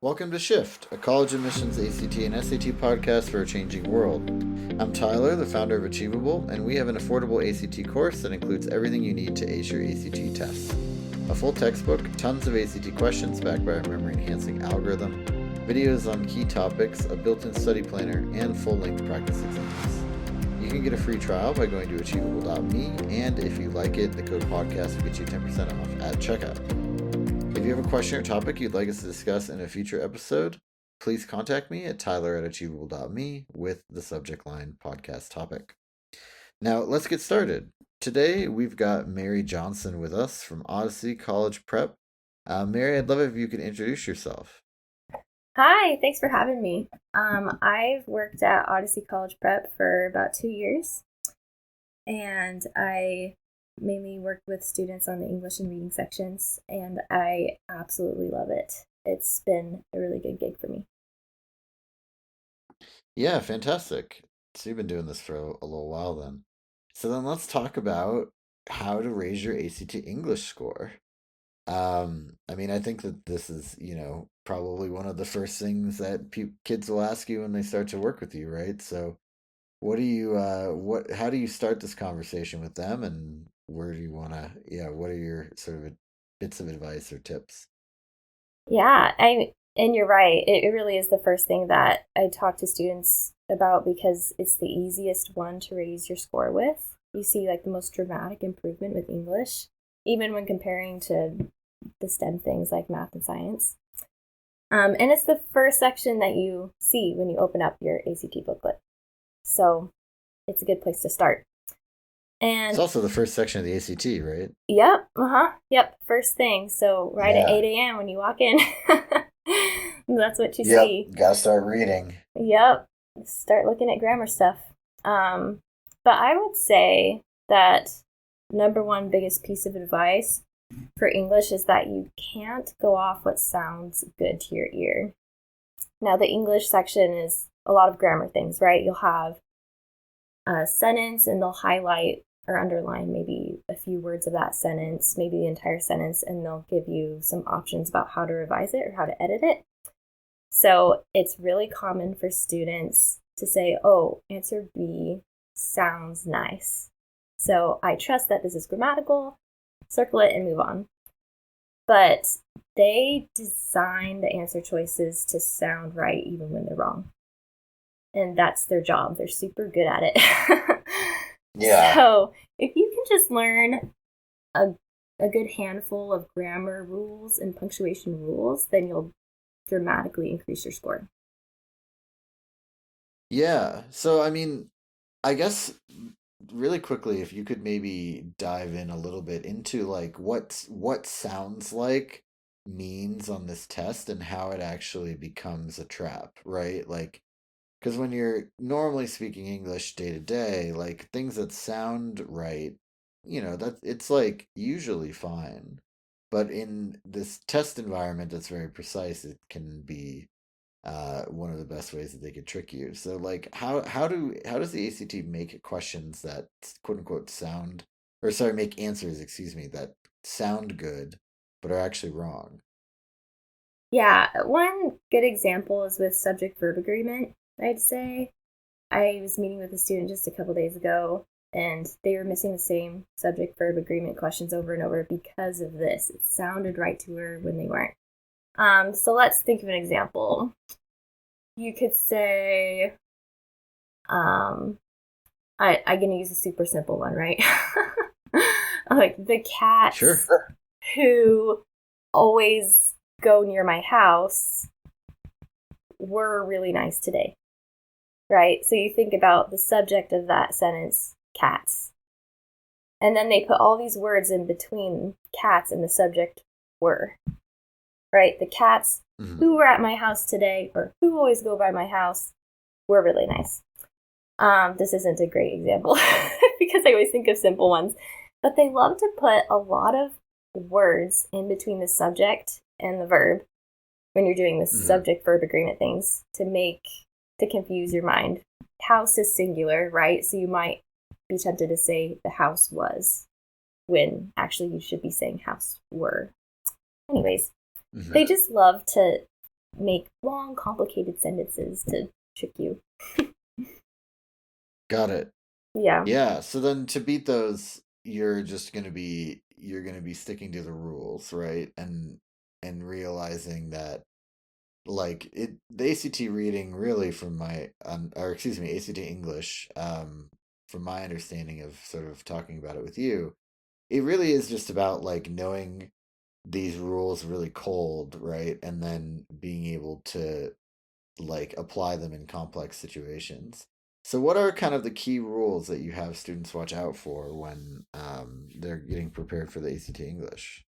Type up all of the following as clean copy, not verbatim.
Welcome to Shift, a college admissions ACT and SAT podcast for a changing world. I'm Tyler, the founder of Achievable, and we have an affordable ACT course that includes everything you need to ace your ACT tests. A full textbook, tons of ACT questions backed by a memory-enhancing algorithm, videos on key topics, a built-in study planner, and full-length practice exams. You can get a free trial by going to achievable.me, and if you like it, the code podcast will get you 10% off at checkout. If you have a question or topic you'd like us to discuss in a future episode, please contact me at tyler@achievable.me with the subject line podcast topic. Now, let's get started. Today, we've got Mary Johnson with us from Odyssey College Prep. Mary, I'd love it if you could introduce yourself. Hi, thanks for having me. I've worked at Odyssey College Prep for about 2 years, and I mainly work with students on the English and reading sections, and I absolutely love it. It's been a really good gig for me. Yeah, fantastic. So you've been doing this for a little while then. So then let's talk about how to raise your ACT English score. I think that this is, probably one of the first things that kids will ask you when they start to work with you, right? So how do you start this conversation with them, and where do you want to, what are your sort of bits of advice or tips? Yeah, and you're right. It really is the first thing that I talk to students about because it's the easiest one to raise your score with. You see like the most dramatic improvement with English, even when comparing to the STEM things like math and science. And it's the first section that you see when you open up your ACT booklet. So it's a good place to start. And It's also the first section of the ACT, right? yep, first thing. So right at 8 a.m. when you walk in, that's what you Yep, see. gotta start reading. Yep, start looking at grammar stuff. But I would say that number one biggest piece of advice for English is that you can't go off what sounds good to your ear. Now, the English section is a lot of grammar things, right? You'll have a sentence and they'll highlight or underline maybe a few words of that sentence, maybe the entire sentence, and they'll give you some options about how to revise it or how to edit it. So it's really common for students to say, oh, answer B sounds nice. So I trust that this is grammatical, circle it and move on. But they design the answer choices to sound right even when they're wrong. And that's their job. They're super good at it. Yeah. So if you can just learn a good handful of grammar rules and punctuation rules, then you'll dramatically increase your score. Yeah. So, I guess really quickly, if you could maybe dive in a little bit into like what sounds like means on this test and how it actually becomes a trap, right? Like, because when you're normally speaking English day to day, like things that sound right, that it's like usually fine. But in this test environment that's very precise, it can be one of the best ways that they could trick you. So like how does the ACT make questions that quote unquote sound, or sorry, make answers, excuse me, that sound good but are actually wrong? Yeah, one good example is with subject verb agreement, I'd say. I was meeting with a student just a couple days ago, and they were missing the same subject verb agreement questions over and over because of this. It sounded right to her when they weren't. So let's think of an example. You could say, I'm going to use a super simple one, right? Like the cats Sure. who always go near my house were really nice today, right? So you think about the subject of that sentence, cats. And then they put all these words in between cats and the subject were, right? The cats who were at my house today, or who always go by my house, were really nice. This isn't a great example because I always think of simple ones, but they love to put a lot of words in between the subject and the verb when you're doing the subject verb agreement things to confuse your mind. House is singular, right? So you might be tempted to say the house was when actually you should be saying house were. Anyways, they just love to make long, complicated sentences to trick you. Got it. Yeah. Yeah. So then to beat those, you're going to be sticking to the rules, right? And realizing that like the ACT reading really from my or excuse me, ACT English, from my understanding of sort of talking about it with you, it really is just about like knowing these rules really cold, right? And then being able to like apply them in complex situations. So what are kind of the key rules that you have students watch out for when they're getting prepared for the ACT English?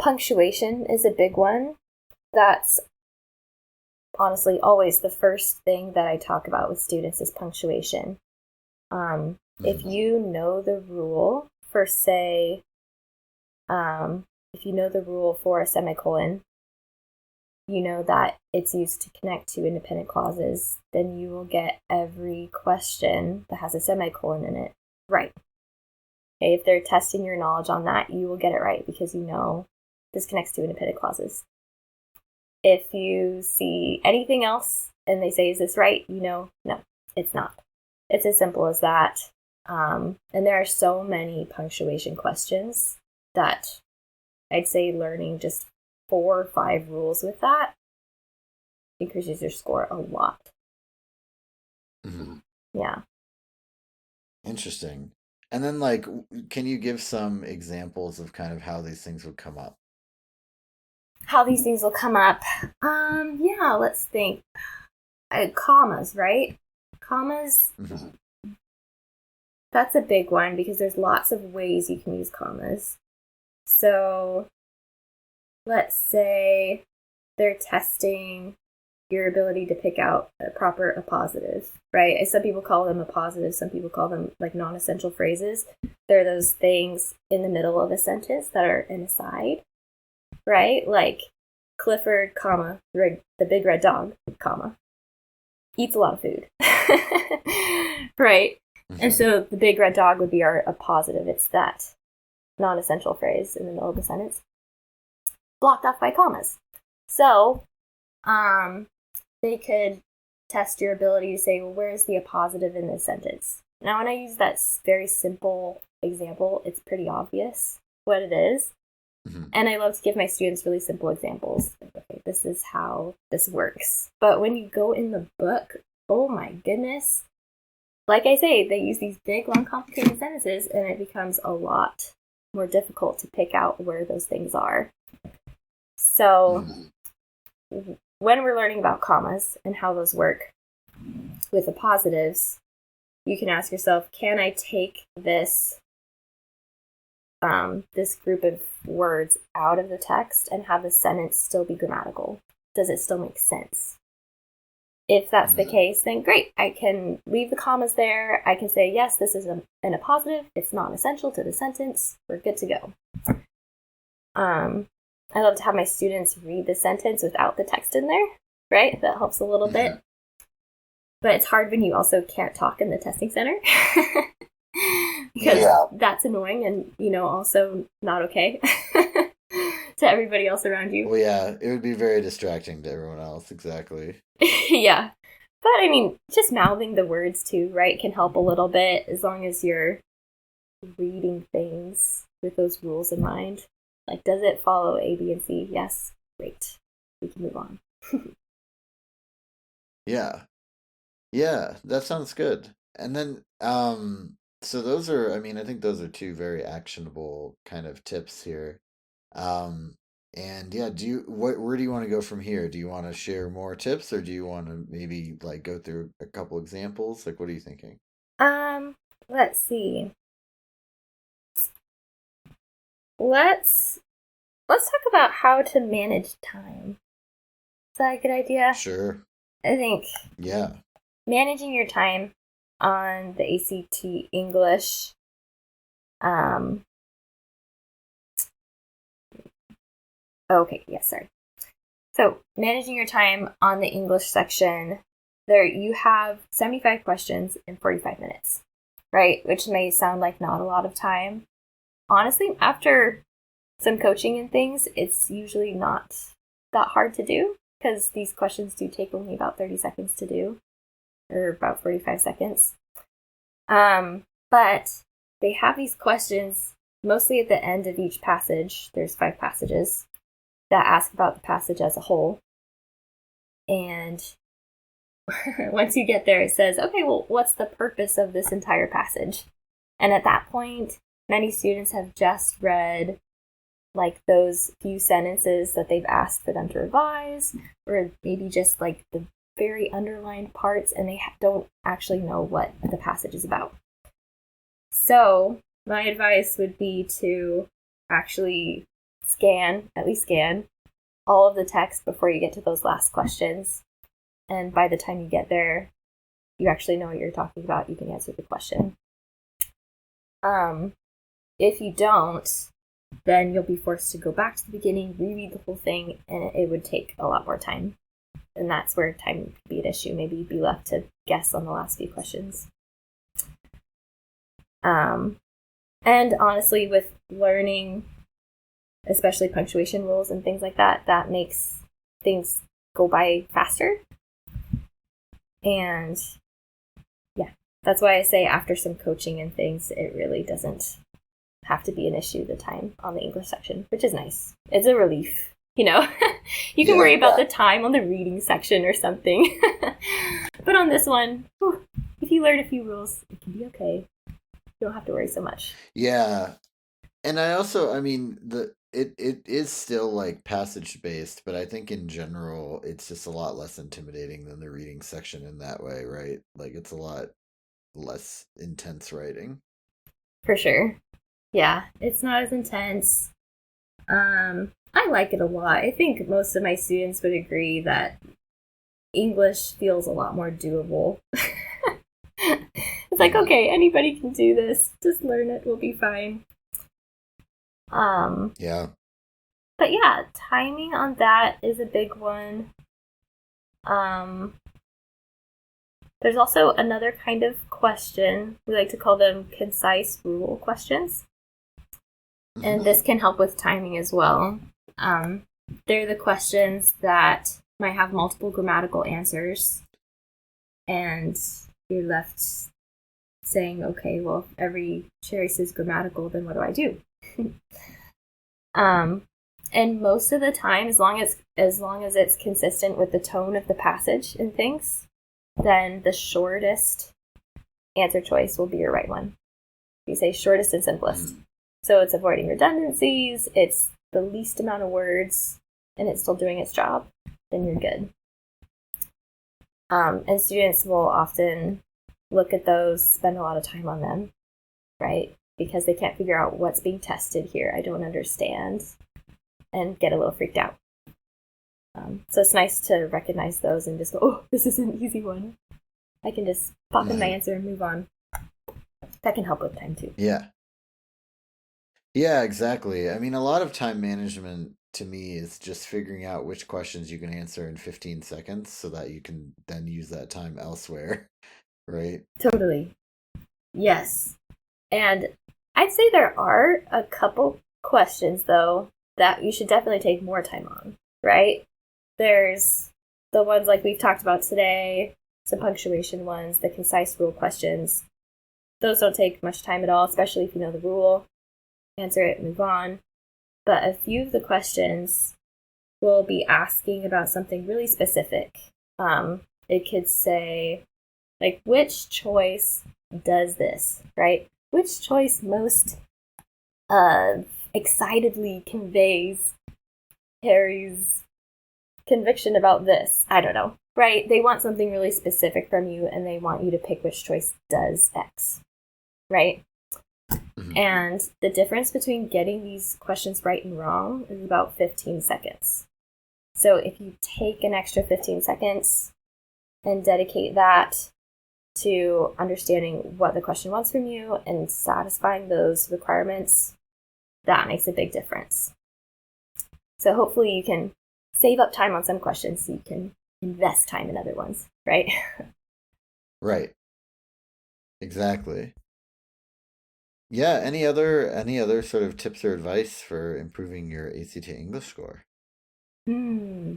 Punctuation is a big one. That's honestly always the first thing that I talk about with students is punctuation. If you know the rule for, say, if you know the rule for a semicolon, you know that it's used to connect to independent clauses, then you will get every question that has a semicolon in it right. Okay, if they're testing your knowledge on that, you will get it right because you know this connects to independent clauses. If you see anything else and they say, is this right? You know, no, it's not. It's as simple as that. And there are so many punctuation questions that I'd say learning just 4 or 5 rules with that increases your score a lot. Mm-hmm. Yeah. Interesting. And then like, can you give some examples of kind of how these things would come up? How these things will come up. Yeah, let's think. Commas, right? Commas. Mm-hmm. That's a big one because there's lots of ways you can use commas. So let's say they're testing your ability to pick out a appositive, right? Some people call them appositive, some people call them like non-essential phrases. They're those things in the middle of a sentence that are an aside, right? Like Clifford, comma, the big red dog, comma, eats a lot of food, right? And so the big red dog would be our appositive. It's that non-essential phrase in the middle of the sentence, blocked off by commas. So they could test your ability to say, well, where is the appositive in this sentence? Now, when I use that very simple example, it's pretty obvious what it is. Mm-hmm. And I love to give my students really simple examples. Okay, this is how this works. But when you go in the book, oh my goodness. Like I say, they use these big, long, complicated sentences, and it becomes a lot more difficult to pick out where those things are. So when we're learning about commas and how those work with the positives, you can ask yourself, can I take this this group of words out of the text and have the sentence still be grammatical? Does it still make sense? If that's the case, then great. I can leave the commas there. I can say, yes, this is an appositive. It's non-essential to the sentence. We're good to go. I love to have my students read the sentence without the text in there, right? That helps a little bit. But it's hard when you also can't talk in the testing center because that's annoying and, also not okay to everybody else around you. Well, yeah, it would be very distracting to everyone else. Exactly. Yeah. But I mean, just mouthing the words too, right, can help a little bit as long as you're reading things with those rules in mind. Like, does it follow A, B, and C? Yes. Great. We can move on. Yeah. Yeah, that sounds good. And then, so those are, I think those are 2 very actionable kind of tips here. And yeah, where do you want to go from here? Do you want to share more tips or do you want to maybe like go through a couple examples? Like, what are you thinking? Let's see. Let's talk about how to manage time. Is that a good idea? Sure. I think. Yeah. Managing your time on the ACT English. Okay, yes, sorry. So, managing your time on the English section, there you have 75 questions in 45 minutes, right? Which may sound like not a lot of time. Honestly, after some coaching and things, it's usually not that hard to do because these questions do take only about 30 seconds to do, or about 45 seconds. But they have these questions mostly at the end of each passage. There's 5 passages that ask about the passage as a whole. And once you get there, it says, okay, well, what's the purpose of this entire passage? And at that point, many students have just read like those few sentences that they've asked for them to revise, or maybe just like the very underlined parts, and they don't actually know what the passage is about. So my advice would be to actually at least scan all of the text before you get to those last questions. And by the time you get there, you actually know what you're talking about. You can answer the question. If you don't, then you'll be forced to go back to the beginning, reread the whole thing, and it would take a lot more time. And that's where time could be an issue. Maybe you'd be left to guess on the last few questions. And honestly, with learning, especially punctuation rules and things like that, that makes things go by faster. And yeah, that's why I say after some coaching and things, it really doesn't have to be an issue the time on the English section, which is nice. It's a relief, you know. You can worry about the time on the reading section or something. But on this one, if you learn a few rules, it can be okay. You don't have to worry so much. Yeah. And I mean, it is still like passage based, but I think in general it's just a lot less intimidating than the reading section in that way, right? Like it's a lot less intense writing. For sure. Yeah, it's not as intense. I like it a lot. I think most of my students would agree that English feels a lot more doable. It's like, okay, anybody can do this. Just learn it. We'll be fine. Yeah. But yeah, timing on that is a big one. There's also another kind of question. We like to call them concise rule questions. And this can help with timing as well. They're the questions that might have multiple grammatical answers. And you're left saying, okay, well, if every choice is grammatical, then what do I do? And most of the time, as long as it's consistent with the tone of the passage and things, then the shortest answer choice will be your right one. You say shortest and simplest. So it's avoiding redundancies, it's the least amount of words, and it's still doing its job, then you're good. And students will often look at those, spend a lot of time on them, right? Because they can't figure out what's being tested here. I don't understand, and get a little freaked out. So it's nice to recognize those and just go, oh, this is an easy one. I can just pop in my answer and move on. That can help with time too. Yeah. Yeah, exactly. I mean, a lot of time management to me is just figuring out which questions you can answer in 15 seconds so that you can then use that time elsewhere, right? Totally. Yes. And I'd say there are a couple questions, though, that you should definitely take more time on, right? There's the ones like we've talked about today, some punctuation ones, the concise rule questions. Those don't take much time at all, especially if you know the rule. Answer it, move on. But a few of the questions will be asking about something really specific. It could say, like, which choice does this, right? Which choice most excitedly conveys Harry's conviction about this? I don't know, right? They want something really specific from you, and they want you to pick which choice does X, right? And the difference between getting these questions right and wrong is about 15 seconds. So if you take an extra 15 seconds and dedicate that to understanding what the question wants from you and satisfying those requirements, that makes a big difference. So hopefully you can save up time on some questions so you can invest time in other ones, right? Right. Exactly. Yeah, any other sort of tips or advice for improving your ACT English score? Hmm.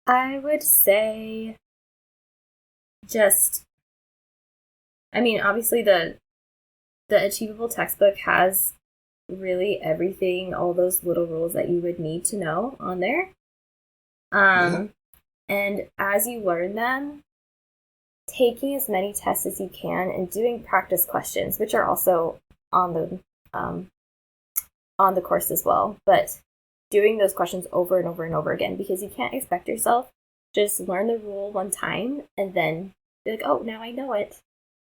I would say just, I mean, obviously the Achievable textbook has really everything, all those little rules that you would need to know on there. Yeah. And as you learn them, taking as many tests as you can and doing practice questions, which are also on the um, on the course as well, but doing those questions over and over and over again, because you can't expect yourself to just learn the rule one time and then be like, oh, now I know it,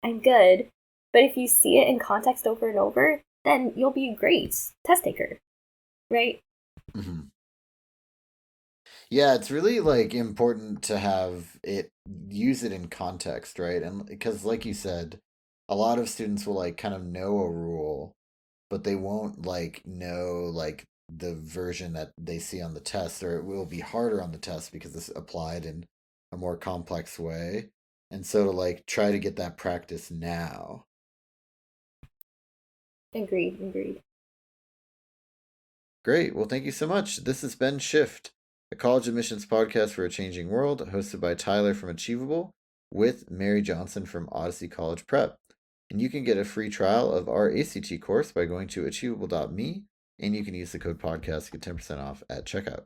I'm good. But if you see it in context over and over, then you'll be a great test taker, right? Hmm. Yeah, it's really like important to have it use it in context, right? And because like you said, a lot of students will like kind of know a rule, but they won't like know like the version that they see on the test, or it will be harder on the test because it's applied in a more complex way. And so to like try to get that practice now. Agreed, agreed. Great. Well, thank you so much. This has been Shift, a college admissions podcast for a changing world, hosted by Tyler from Achievable with Mary Johnson from Odyssey College Prep. And you can get a free trial of our ACT course by going to achievable.me, and you can use the code podcast to get 10% off at checkout.